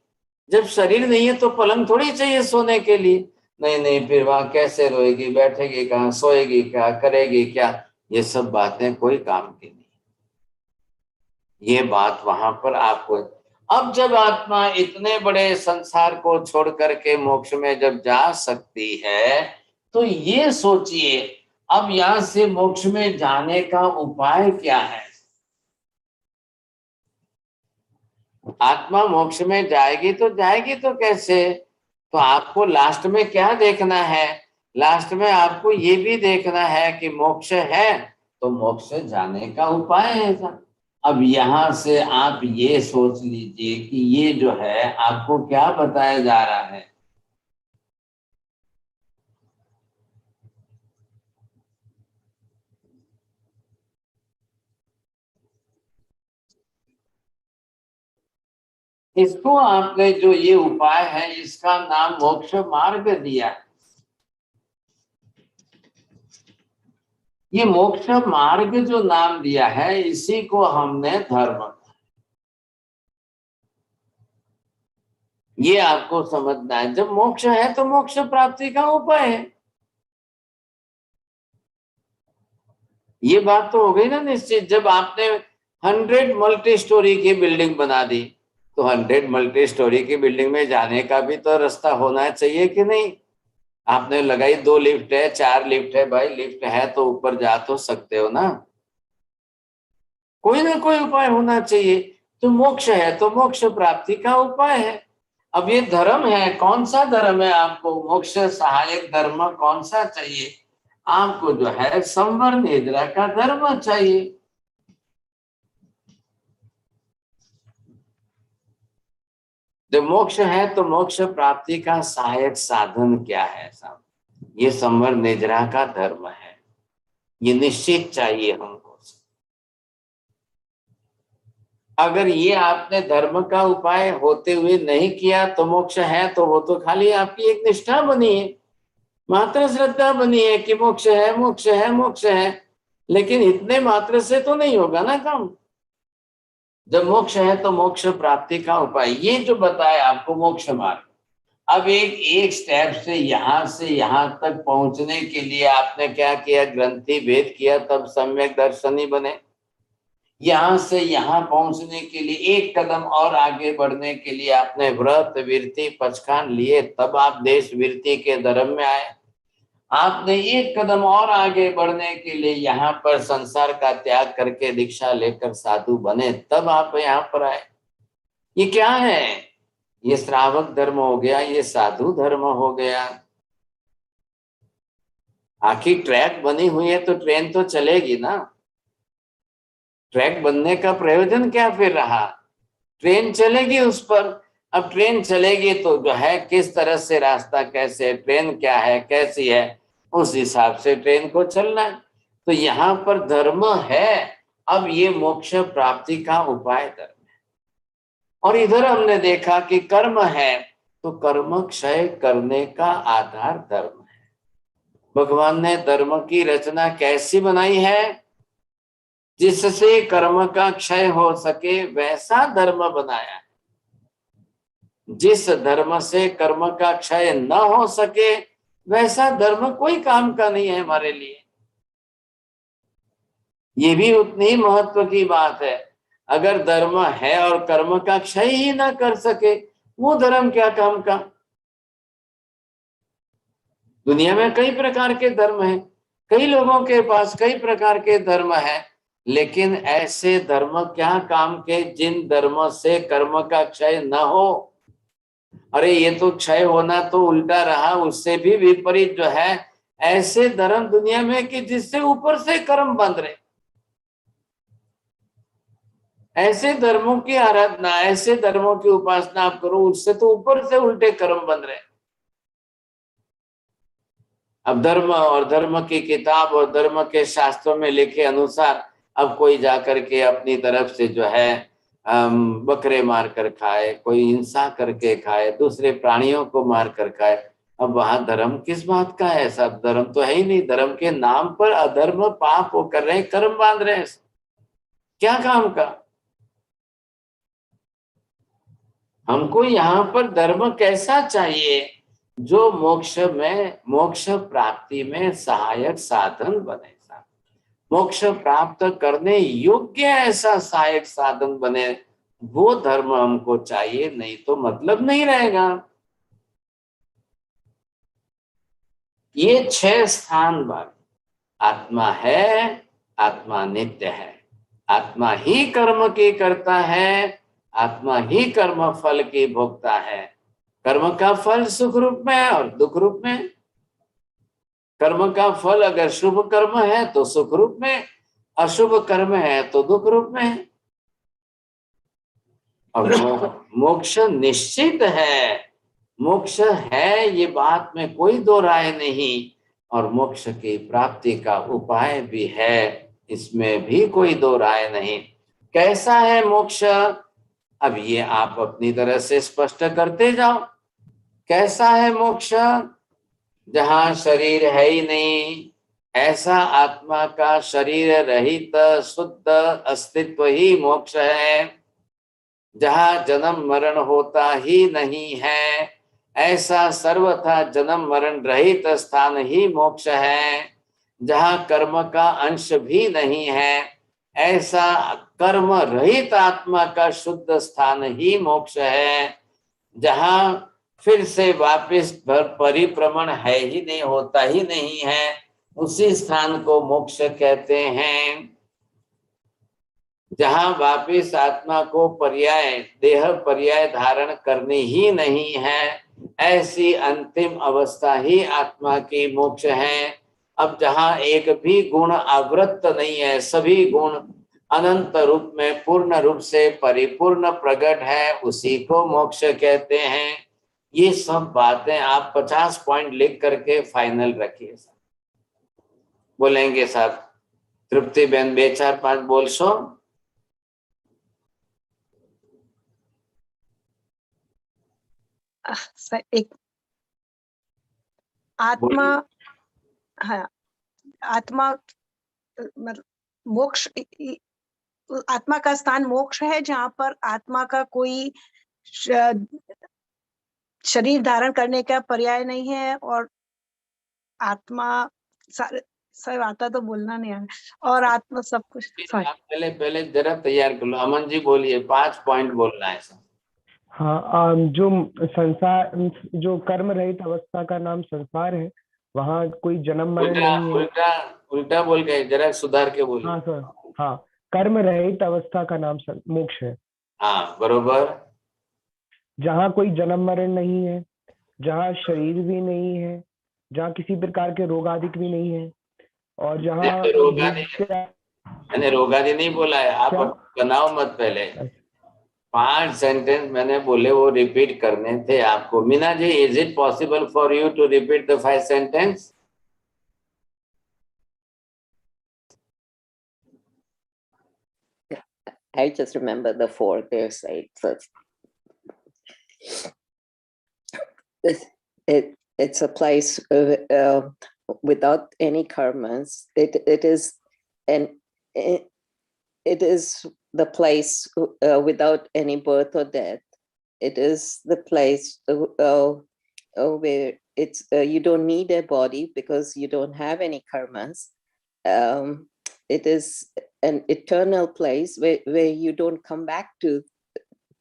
Speaker 1: जब शरीर नहीं है तो पलंग थोड़ी चाहिए सोने के लिए। नहीं नहीं, फिर वहां कैसे रोएगी, बैठेगी कहाँ, सोएगी क्या, करेगी क्या? ये सब बातें कोई काम की नहीं। ये बात वहां पर आपको। अब जब आत्मा इतने बड़े संसार को छोड़ करके मोक्ष में जब जा सकती है, तो ये सोचिए अब यहां से मोक्ष में जाने का उपाय क्या है? आत्मा मोक्ष में जाएगी तो जाएगी तो कैसे? तो आपको लास्ट में क्या देखना है? लास्ट में आपको ये भी देखना है कि मोक्ष है तो मोक्ष जाने का उपाय है ऐसा। अब यहां से आप ये सोच लीजिए कि ये जो है आपको क्या बताया जा रहा है। इसको आपने जो ये उपाय है, इसका नाम मोक्ष मार्ग दिया। ये मोक्ष मार्ग जो नाम दिया है, इसी को हमने धर्म, ये आपको समझना है। जब मोक्ष है तो मोक्ष प्राप्ति का उपाय है। ये बात तो हो गई ना निश्चित। जब आपने 100 मल्टी स्टोरी की बिल्डिंग बना दी, तो 100 मल्टी स्टोरी की बिल्डिंग में जाने का भी तो रास्ता होना चाहिए कि नहीं? आपने लगाई 2 लिफ्ट है, 4 लिफ्ट है, भाई लिफ्ट है तो ऊपर जा तो सकते हो ना। कोई ना कोई उपाय होना चाहिए। तो मोक्ष है तो मोक्ष प्राप्ति का उपाय है। अब ये धर्म है, कौन सा धर्म है? आपको मोक्ष सहायक धर्म कौन सा चाहिए? आपको जो है संवर निद्रा का धर्म चाहिए। जब मोक्ष है तो मोक्ष प्राप्ति का सहायक साधन क्या है साहब? ये संवर निद्रा का धर्म है। ये निश्चित चाहिए हमको। अगर ये आपने धर्म का उपाय होते हुए नहीं किया तो मोक्ष है, तो वो तो खाली आपकी एक निष्ठा बनी है, मात्र श्रद्धा बनी है कि मोक्ष है, मोक्ष है, मोक्ष है। लेकिन इतने मात्र से तो नहीं होगा ना काम। जब मोक्ष है तो मोक्ष प्राप्ति का उपाय ये जो बताया आपको मोक्ष मार्ग। अब एक स्टेप से यहां तक पहुंचने के लिए आपने क्या किया, ग्रंथि भेद किया, तब सम्यक दर्शनी बने। यहां से यहां पहुंचने के लिए एक कदम और आगे बढ़ने के लिए आपने व्रत विरति पचखान लिए, तब आप देश विरति के धर्म में आए। आपने एक कदम और आगे बढ़ने के लिए यहाँ पर संसार का त्याग करके दीक्षा लेकर साधु बने, तब आप यहाँ पर आए। ये क्या है? ये श्रावक धर्म हो गया, ये साधु धर्म हो गया। आखिर ट्रैक बनी हुई है तो ट्रेन तो चलेगी ना। ट्रैक बनने का प्रयोजन क्या फिर रहा? ट्रेन चलेगी उस पर। अब ट्रेन चलेगी तो जो है किस तरह से रास्ता, कैसे ट्रेन क्या है, कैसी है, उस हिसाब से ट्रेन को चलना है। तो यहाँ पर धर्म है। अब ये मोक्ष प्राप्ति का उपाय धर्म है। और इधर हमने देखा कि कर्म है, तो कर्म क्षय करने का आधार धर्म है। भगवान ने धर्म की रचना कैसी बनाई है? जिससे कर्म का क्षय हो सके वैसा धर्म बनाया है। जिस धर्म से कर्म का क्षय न हो सके वैसा धर्म कोई काम का नहीं है हमारे लिए। ये भी उतनी महत्व की बात है। अगर धर्म है और कर्म का क्षय ही ना कर सके, वो धर्म क्या काम का? दुनिया में कई प्रकार के धर्म हैं, कई लोगों के पास कई प्रकार के धर्म हैं, लेकिन ऐसे धर्म क्या काम के जिन धर्मों से कर्म का क्षय न हो। अरे ये तो क्षय होना तो उल्टा रहा, उससे भी विपरीत जो है ऐसे धर्म दुनिया में कि जिससे ऊपर से कर्म बंध रहे। ऐसे धर्मों की आराधना, ऐसे धर्मों की उपासना आप करो, उससे तो ऊपर से उल्टे कर्म बन रहे। अब धर्म और धर्म की किताब और धर्म के शास्त्रों में लिखे अनुसार अब कोई जाकर के अपनी तरफ से जो है बकरे मार कर खाए, कोई हिंसा करके खाए, दूसरे प्राणियों को मार कर खाए। अब वहां धर्म किस बात का है? सब धर्म तो है ही नहीं। धर्म के नाम पर अधर्म पाप वो कर रहे हैं, कर्म बांध रहे हैं, क्या काम का? हमको यहाँ पर धर्म कैसा चाहिए जो मोक्ष प्राप्ति में सहायक साधन बने, मोक्ष प्राप्त करने योग्य ऐसा सहायक साधन बने, वो धर्म हमको चाहिए। नहीं तो मतलब नहीं रहेगा। ये 6 स्थान पर आत्मा है, आत्मा नित्य है, आत्मा ही कर्म की करता है, आत्मा ही कर्म फल की भोगता है। कर्म का फल सुख रूप में है और दुख रूप में। कर्म का फल अगर शुभ कर्म है तो सुख रूप में, अशुभ कर्म है तो दुख रूप में है। और मोक्ष निश्चित है, मोक्ष है, ये बात में कोई दो राय नहीं। और मोक्ष की प्राप्ति का उपाय भी है, इसमें भी कोई दो राय नहीं। कैसा है मोक्ष? अब ये आप अपनी तरह से स्पष्ट करते जाओ। कैसा है मोक्ष? जहां शरीर है ही नहीं, ऐसा आत्मा का शरीर रहित शुद्ध अस्तित्व ही मोक्ष है। जहां जन्म मरण होता ही नहीं है, ऐसा सर्वथा जन्म मरण रहित स्थान ही मोक्ष है। जहां कर्म का अंश भी नहीं है, ऐसा कर्म रहित आत्मा का शुद्ध स्थान ही मोक्ष है। जहां फिर से वापस परिभ्रमण है ही नहीं, होता ही नहीं है, उसी स्थान को मोक्ष कहते हैं। जहां वापिस आत्मा को पर्याय देह पर्याय धारण करनी ही नहीं है, ऐसी अंतिम अवस्था ही आत्मा की मोक्ष है। अब जहां एक भी गुण आवृत्त नहीं है, सभी गुण अनंत रूप में पूर्ण रूप से परिपूर्ण प्रकट है, उसी को मोक्ष कहते हैं। ये सब बातें आप 50 पॉइंट लिख करके फाइनल रखिए। बोलेंगे साहब? तृप्ति बहन 2 4 5 बोल सो।
Speaker 4: एक आत्मा, हाँ, आत्मा मतलब मोक्ष, आत्मा का स्थान मोक्ष है, जहाँ पर आत्मा का कोई शरीर धारण करने का पर्याय नहीं है, और आत्मा सर आता तो बोलना नहीं है, और आत्मा सब कुछ।
Speaker 1: आप पहले जरा तैयार कर लो। अमन जी बोलिए, 5 पॉइंट बोलना है सर।
Speaker 5: हाँ, जो संसार, जो कर्म रहित अवस्था का नाम संसार है, वहाँ कोई जन्म मरण
Speaker 1: उल्टा
Speaker 5: नहीं है।
Speaker 1: उल्टा उल्टा बोल गए, जरा सुधार के बोलिए।
Speaker 5: हाँ सर, हाँ, कर्म रहित अवस्था का नाम मोक्ष है।
Speaker 1: हाँ बरोबर।
Speaker 5: जहाँ कोई जन्म मरण नहीं है, जहाँ शरीर भी नहीं है, जहाँ किसी प्रकार के रोग आदि भी नहीं है, और जहाँ
Speaker 1: मैंने रोगादी नहीं बोला है, आप
Speaker 5: क्या?
Speaker 1: बनाओ मत। पहले 5 सेंटेंस मैंने बोले, वो रिपीट करने थे आपको। Meena ji, is it possible for you to repeat the 5 sentence?
Speaker 6: I just remember the 4 there's like first. It's a place without any karmas. It is the place without any birth or death. It is the place where it's you don't need a body because you don't have any karmas. It is an eternal place where you don't come back to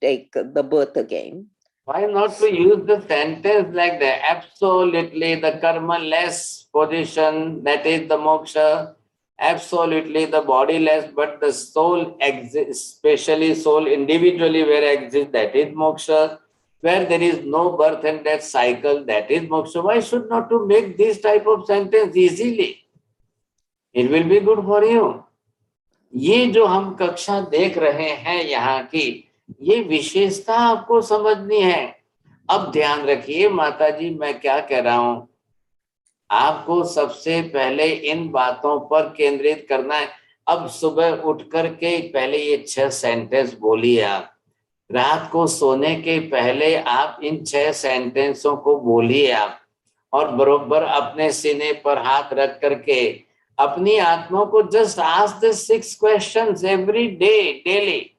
Speaker 6: take the birth again.
Speaker 1: Why not to use the sentence like that? Absolutely the karma-less position, that is the moksha. Absolutely the body-less, but the soul exists, especially soul individually where exists, that is moksha. Where there is no birth and death cycle, that is moksha. Why should not to make this type of sentence easily? It will be good for you. ये जो हम कक्षा देख रहे हैं यहाँ की, ये विशेषता आपको समझनी है। अब ध्यान रखिए माता जी, मैं क्या कह रहा हूं, आपको सबसे पहले इन बातों पर केंद्रित करना है। अब सुबह उठ करके पहले ये 6 सेंटेंस बोलिए आप। रात को सोने के पहले आप इन 6 सेंटेंसों को बोलिए आप, और बरोबर अपने सीने पर हाथ रख करके अपनी आत्मा को just ask the 6 questions every day, daily.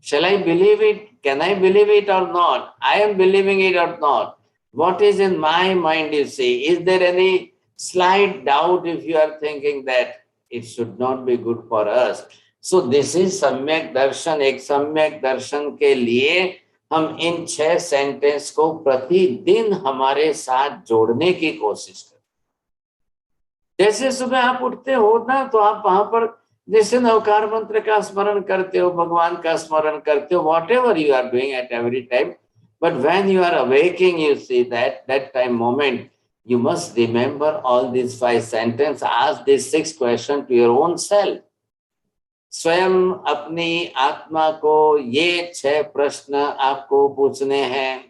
Speaker 1: Shall I believe it? Can I believe it or not? I am believing it or not? What is in my mind, you see? Is there any slight doubt if you are thinking that it should not be good for us? So this is सम्यक दर्शन। एक सम्यक दर्शन के लिए हम इन 6 sentence को प्रतिदिन हमारे साथ जोड़ने की कोशिश करें। जैसे सुबह आप उठते हो ना, तो आप वहां पर जैसे नवकार मंत्र का स्मरण करते हो, भगवान का स्मरण करते हो, whatever you are doing at every time, but when you are awakening, you see that time moment, you must remember all these 5 sentences. Ask these 6 questions to your own self. स्वयं अपनी आत्मा को ये 6 प्रश्न आपको पूछने हैं।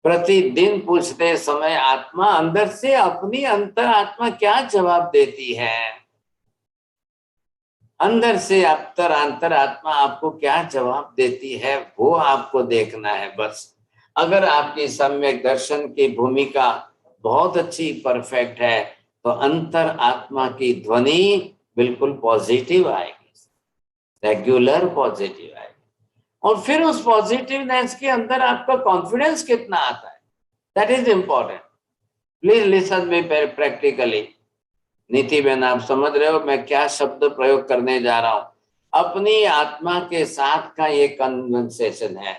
Speaker 1: प्रतिदिन पूछते समय आत्मा अंदर से, अपनी अंतर आत्मा क्या जवाब देती है, अंदर से अंतर आत्मा आपको क्या जवाब देती है, वो आपको देखना है बस। अगर आपकी सम्यक दर्शन की भूमिका बहुत अच्छी, परफेक्ट है, तो अंतर आत्मा की ध्वनि बिल्कुल पॉजिटिव आएगी, रेगुलर पॉजिटिव आएगी। और फिर उस पॉजिटिवनेस के अंदर आपका कॉन्फिडेंस कितना आता है, that is important. Please listen me practically. नीति बहन, आप समझ रहे हो मैं क्या शब्द प्रयोग करने जा रहा हूं? अपनी आत्मा के साथ का ये कन्वर्सेशन है।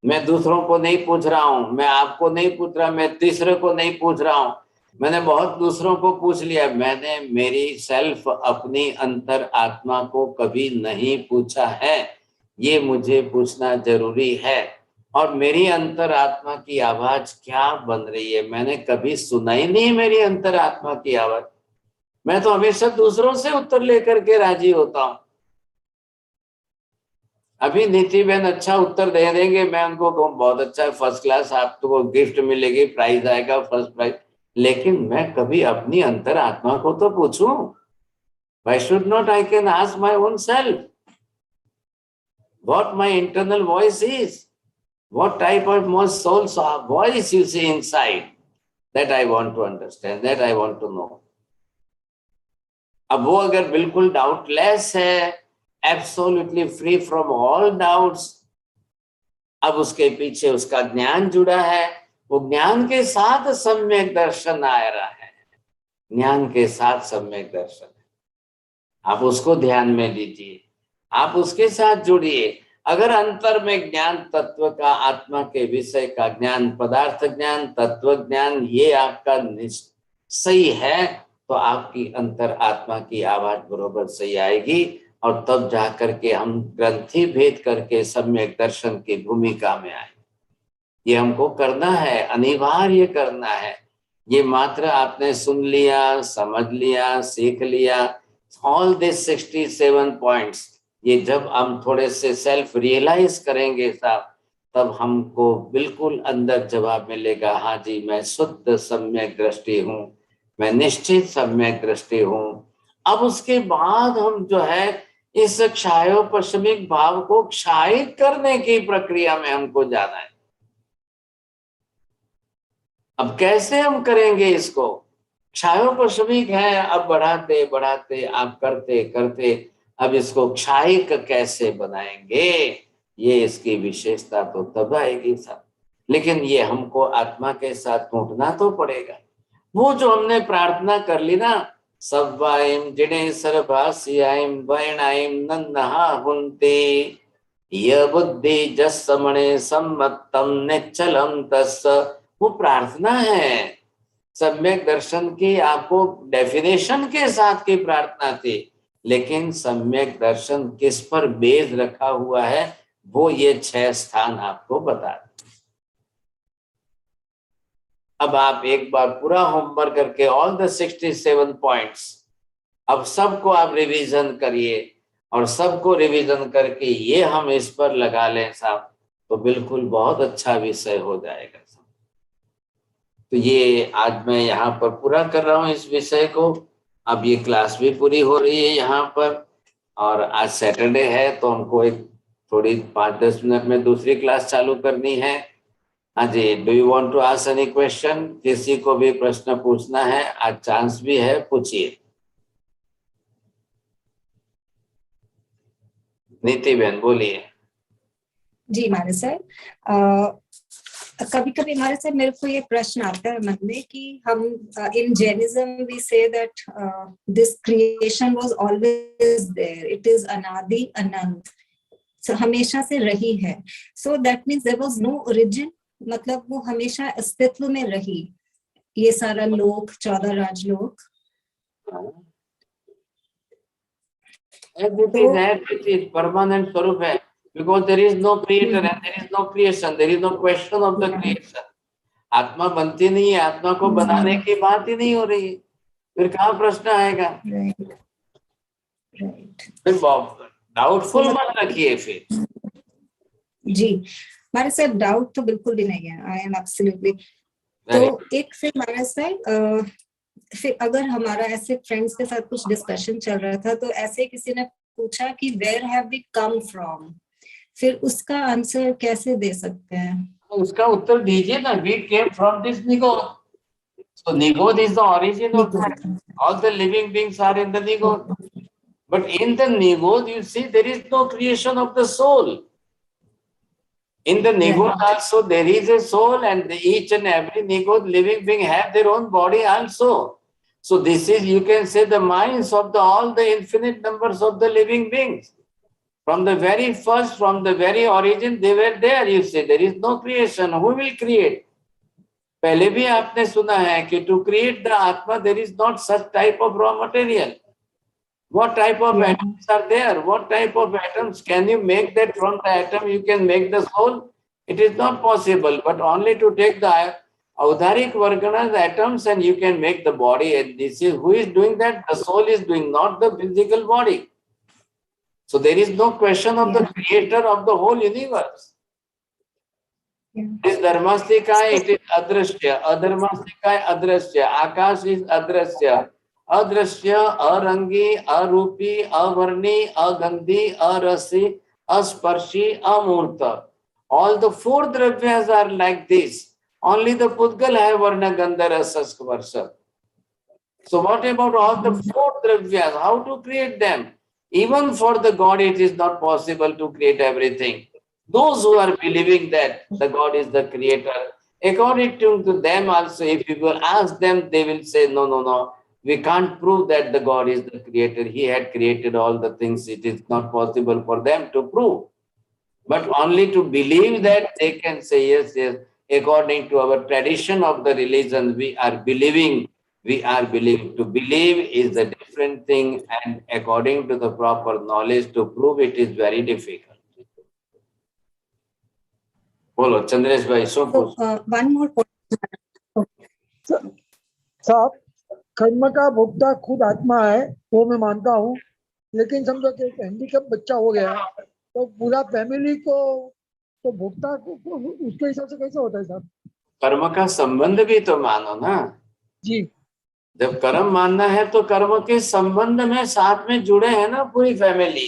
Speaker 1: मैं दूसरों को नहीं पूछ रहा हूं, मैं आपको नहीं पूछ रहा, मैं तीसरे को नहीं पूछ रहा हूं। मैंने बहुत दूसरों को पूछ लिया, मैंने मेरी सेल्फ, अपनी अंतर आत्मा को कभी नहीं पूछा है। ये मुझे पूछना जरूरी है। और मेरी अंतर आत्मा की आवाज क्या बन रही है, मैंने कभी सुना ही नहीं मेरी अंतर आत्मा की आवाज। मैं तो हमेशा दूसरों से उत्तर लेकर के राजी होता हूं। अभी नीति बहन अच्छा उत्तर दे देंगे, मैं उनको कहूँ बहुत अच्छा है, फर्स्ट क्लास, आपको गिफ्ट मिलेगी, प्राइज आएगा, फर्स्ट प्राइज। लेकिन मैं कभी अपनी अंतर आत्मा को तो पूछूं। Why should not I can ask my own self? what my internal voice is, what type of most soul's voice you see inside, that I want to understand, that I want to know. अब वो अगर बिल्कुल doubtless है, absolutely free from all doubts, अब उसके पीछे उसका ज्ञान जुड़ा है, वो ज्ञान के साथ सम्यक दर्शन आ रहा है, ज्ञान के साथ सम्यक दर्शन है। आप उसको ध्यान में लीजिए, आप उसके साथ जुड़िए। अगर अंतर में ज्ञान तत्व का, आत्मा के विषय का ज्ञान, पदार्थ ज्ञान, तत्व ज्ञान, ये आपका सही है, तो आपकी अंतर आत्मा की आवाज बरोबर सही आएगी, और तब जाकर के हम ग्रंथि भेद करके सम्यक दर्शन की भूमिका में आए। ये हमको करना है, अनिवार्य करना है। ये मात्र आपने सुन लिया, समझ लिया, सीख लिया, ऑल दिस 67 पॉइंट्स, ये जब हम थोड़े से सेल्फ रियलाइज करेंगे साहब, तब हमको बिल्कुल अंदर जवाब मिलेगा, हाँ जी मैं शुद्ध सम्यक दृष्टि हूँ, मैं निश्चित सम्यक दृष्टि हूँ। अब उसके बाद हम जो है इस क्षायोपशमिक भाव को क्षायित करने की प्रक्रिया में हमको जाना है। अब कैसे हम करेंगे इसको? क्षायोपशमिक है, अब बढ़ाते बढ़ाते आप करते करते अब इसको क्षायिक कैसे बनाएंगे, ये इसकी विशेषता तो तब आएगी सब। लेकिन ये हमको आत्मा के साथ टूटना तो पड़ेगा। वो जो हमने प्रार्थना कर ली ना, सव्वाइम जिणे सर्वास्याइम वैणाइम नन्नहा हुन्ते य बुद्धि जस्समणे सम्मत्तम निश्चलम तस्स, वो प्रार्थना है। सम्यक दर्शन की आपको डेफिनेशन के साथ की प्रार्थना थी, लेकिन सम्यक दर्शन किस पर बेस रखा हुआ है, वो ये 6 स्थान आपको बता। अब आप एक बार पूरा होमवर्क करके ऑल द 67 पॉइंट्स, अब सबको आप रिवीजन करिए, और सबको रिवीजन करके ये हम इस पर लगा लें साहब, तो बिल्कुल बहुत अच्छा विषय हो जाएगा। तो ये आज मैं यहाँ पर पूरा कर रहा हूँ इस विषय को। अब ये क्लास भी पूरी हो रही है यहाँ पर, और आज सैटरडे है तो हमको एक थोड़ी 5-10 मिनट में दूसरी क्लास चालू करनी है। हाँ जी, do you want to ask any question? किसी को भी प्रश्न पूछना है, आज चांस भी है, पूछिए। नीति बहन बोलिए।
Speaker 2: जी महाराज सर, कभी कभी हमारे से मेरे को ये प्रश्न आता है मन में कि हम in Jainism we say that this creation was always there, it is anadi anant, so, हमेशा से रही है। So that means there was no origin, मतलब वो हमेशा अस्तित्व में रही, ये सारा लोक, 14 राजलोक।
Speaker 1: It is परमानेंट स्वरूप है, because there is no creator and there is no creation, there is no question of the creation. आत्मा बनती नहीं है, आत्मा को बनाने की बात ही नहीं हो रही, फिर कहाँ प्रश्न आएगा? फिर डाउटफुल मत रखिए फिर।
Speaker 2: जी हमारे साथ डाउट तो बिल्कुल भी नहीं है, आई एम एब्सोल्युटली। तो एक फिर हमारे साथ फिर अगर हमारा ऐसे फ्रेंड्स के साथ कुछ डिस्कशन चल रहा था, तो ऐसे किसी ने पूछा कि where have we come from, फिर उसका आंसर कैसे दे सकते हैं?
Speaker 1: उसका उत्तर दीजिए ना, we came from this nigod, so nigod is the origin of all the living beings are in the nigod, but in the nigod you see there is no creation of the soul. In the nigod also there is a soul, and each and every nigod living being have their own body also. So this is, you can say, the minds of all the infinite numbers of the living beings. From the very first, from the very origin, they were there. You say there is no creation. Who will create? पहले भी आपने सुना है कि to create the Atma there is not such type of raw material. What type of atoms are there? What type of atoms can you make that from the atom you can make the soul? It is not possible, but only to take the Audharic Varganas atoms and you can make the body. And this is, who is doing that? The soul is doing, not the physical body. So there is no question of the creator of the whole universe. This Dharmastikaya, it is Adrashya. Adharmastikaya, Adrashya. Akash is Adrashya. अदृश्य, Arangi, अरूपी, अवर्णी, अगंधी, अरसी, asparshi, amurta. All the four dravyas are like this. Only the Pudgal have varna, gandha, rasa, sparsha. So what about all the four dravyas? How to create them? Even for the God, it is not possible to create everything. Those who are believing that the God is the creator, according to them also, if you will ask them, they will say, no, no, no. We can't prove that the God is the creator. He had created all the things. It is not possible for them to prove. But only to believe that they can say, yes, yes, according to our tradition of the religion, we are believing. We are believing. To believe is a different thing, and according to the proper knowledge, to prove it is very difficult. Bolo, Chandresh bhai, so
Speaker 2: one more point.
Speaker 7: साहब, कर्म का भोक्ता खुद आत्मा है, वो मैं मानता हूँ, लेकिन समझो कि एक हैंडीकैप बच्चा हो गया तो पूरा फैमिली को तो भोक्ता को उसके हिसाब से कैसे होता है साहब?
Speaker 1: कर्म का संबंध भी तो मानो ना
Speaker 7: जी।
Speaker 1: जब कर्म मानना है तो कर्म के संबंध में साथ में जुड़े हैं ना पूरी फैमिली।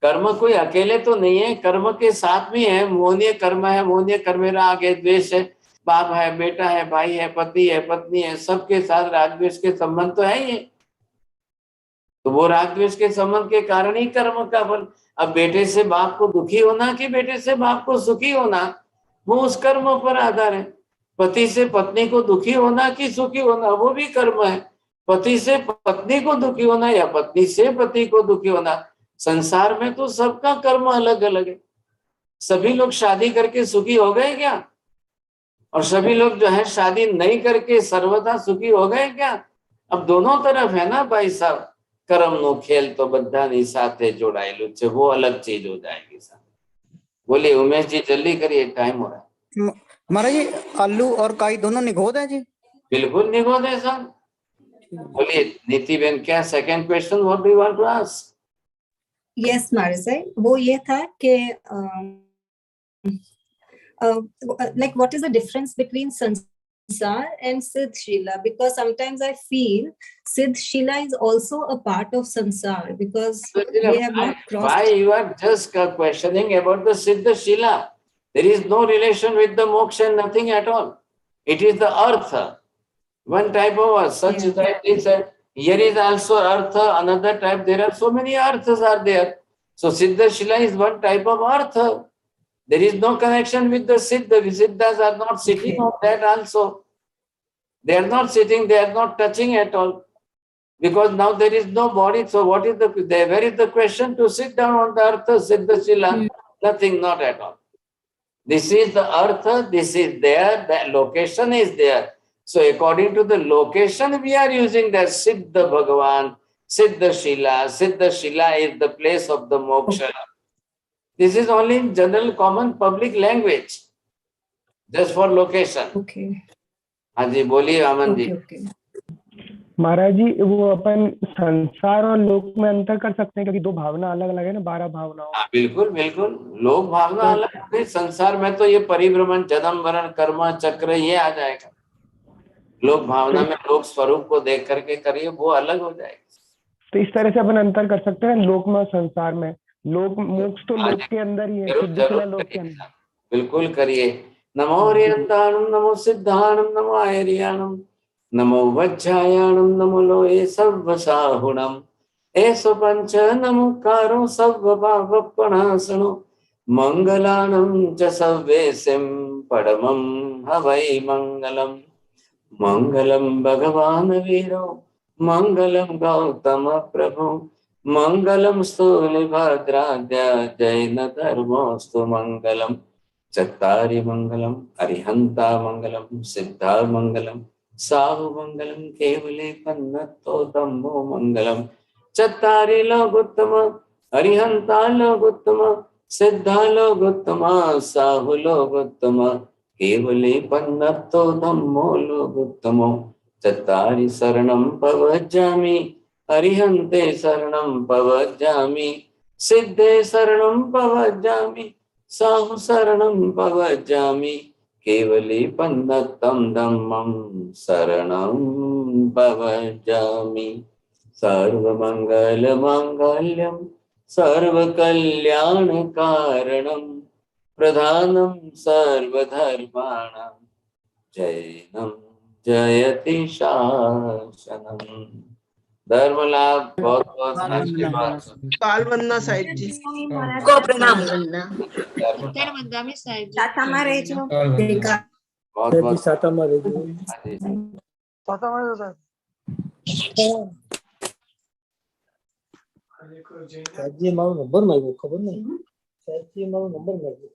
Speaker 1: कर्म कोई अकेले तो नहीं है, कर्म के साथ में है। मोहनीय कर्म है, मोहनीय कर्म राग है, द्वेष है, बाप है, बेटा है, भाई है, पति है, पत्नी है, सबके साथ राग द्वेष के संबंध तो है ही। तो वो राग द्वेष के संबंध के कारण ही कर्म का फल। अब बेटे से बाप को दुखी होना कि बेटे से बाप को सुखी होना, वो उस कर्म पर आधार है। पति से पत्नी को दुखी होना कि सुखी होना, वो भी कर्म है। पति से पत्नी को दुखी होना या पत्नी से पति को दुखी होना, संसार में तो सबका कर्म अलग अलग है। सभी लोग शादी करके सुखी हो गए क्या? और सभी लोग जो है शादी नहीं करके सर्वदा सुखी हो गए क्या? अब दोनों तरफ है ना भाई साहब। कर्म नो खेल तो बधानी साथे जोड़ाયેલું છે, वो अलग चीज हो जाएगी साहब। बोलिए उमेश जी, जल्दी करिए, टाइम हो रहा है।
Speaker 8: महाराज जी, आलू और काई दोनों निगोद है जी?
Speaker 1: बिल्कुल निगोद है साहब। बोलिए नीति बेन, क्या second question what do you want to ask?
Speaker 2: Yes Maharaj, वो ये था कि like what is the difference between Sansar and Siddh Shila? Because sometimes I feel Siddh Shila is also a part of Sansar because they have not crossed.
Speaker 1: Why you are just questioning about the Siddha Shila? There is no relation with the moksha, nothing at all. It is the artha. One type of earth, such that is here is also artha, another type. There are so many arthas are there. So Siddha Shila is one type of artha. There is no connection with the Siddha. The Siddhas are not sitting on that also. They are not sitting, they are not touching at all. Because now there is no body. So what is where is the question to sit down on the artha, Siddha Shila? Nothing, not at all. This is the artha, this is there, the location is there. So according to the location, we are using the Siddha Bhagavan, Siddha Shila. Siddha Shila is the place of the moksha. This is only in general common public language, just for location.
Speaker 2: Okay.
Speaker 1: हाँ जी, बोलिए आमन जी।
Speaker 5: महाराज जी, वो अपन संसार और लोक में अंतर कर सकते हैं क्योंकि दो भावना अलग अलग है ना, 12 भावनाओं।
Speaker 1: हाँ बिल्कुल बिल्कुल, लोक भावना अलग है। संसार में तो ये परिभ्रमण, जन्म मरण, कर्म चक्र ये आ जाएगा। लोक भावना में लोक स्वरूप को देख करके करिए, वो अलग हो जाएगी।
Speaker 5: तो इस तरह से अपन अंतर कर सकते हैं लोक में और संसार में। लोक मोक्ष तो लोक के अंदर ही है, सिद्ध शिला लोक के अंदर।
Speaker 1: बिल्कुल करिए। नमो हरियंताणम, नमो सिद्धाणम, नमो आयरियाणम, नमो वज्रायाणम, नमो लोए सर्वसाहुणम, एसो पंच नमोकारो सर्वभावपणासनो, मंगलाणं च सर्वेशं परमं हवै मंगलम। मंगलम भगवान वीरो, मंगलम गौतम प्रभु, मंगलम स्थूलिभद्राद्य जैन धर्मोस्तु मंगलम। चत्तारि मंगलम अरिहंता मंगलम, सिद्धा मंगलम, साहु मंगलम, केवले पन्नतो धम्मो मंगलम। चत्तारि लोकोत्तम, अरिहंता लोकोत्तम, सिद्धा लोकोत्तम, साहु लोकोत्तम, केवले पन्नतो धम्मो लोकोत्तमो। चत्तारि शरणं पवज्जामि, अरिहन्ते शरणं पवज्जामि, सिद्धे शरणं पवज्जामि, साहु शरणं पवज्जामि, केवले पन्नतं धम्मं शरणं पवज्जामि। सर्वमंगल मांगल्यं सर्व कल्याण कारणम प्रधानम सर्वधर्माणां जैनम जयति शासनम। धर्म लाभ बहुत बहुत आशीर्वाद।
Speaker 9: बाल वंदना साहिब जी
Speaker 10: को प्रणाम।
Speaker 2: साताમાં રહેજો
Speaker 1: बहुत बहुत
Speaker 5: સાતામાં રહેજો.
Speaker 7: पता है साहब
Speaker 5: સાહેબજીએ મારો નંબર માંગ્યો, ખબર નહીં સાહેબજીએ મારો નંબર માંગ્યો.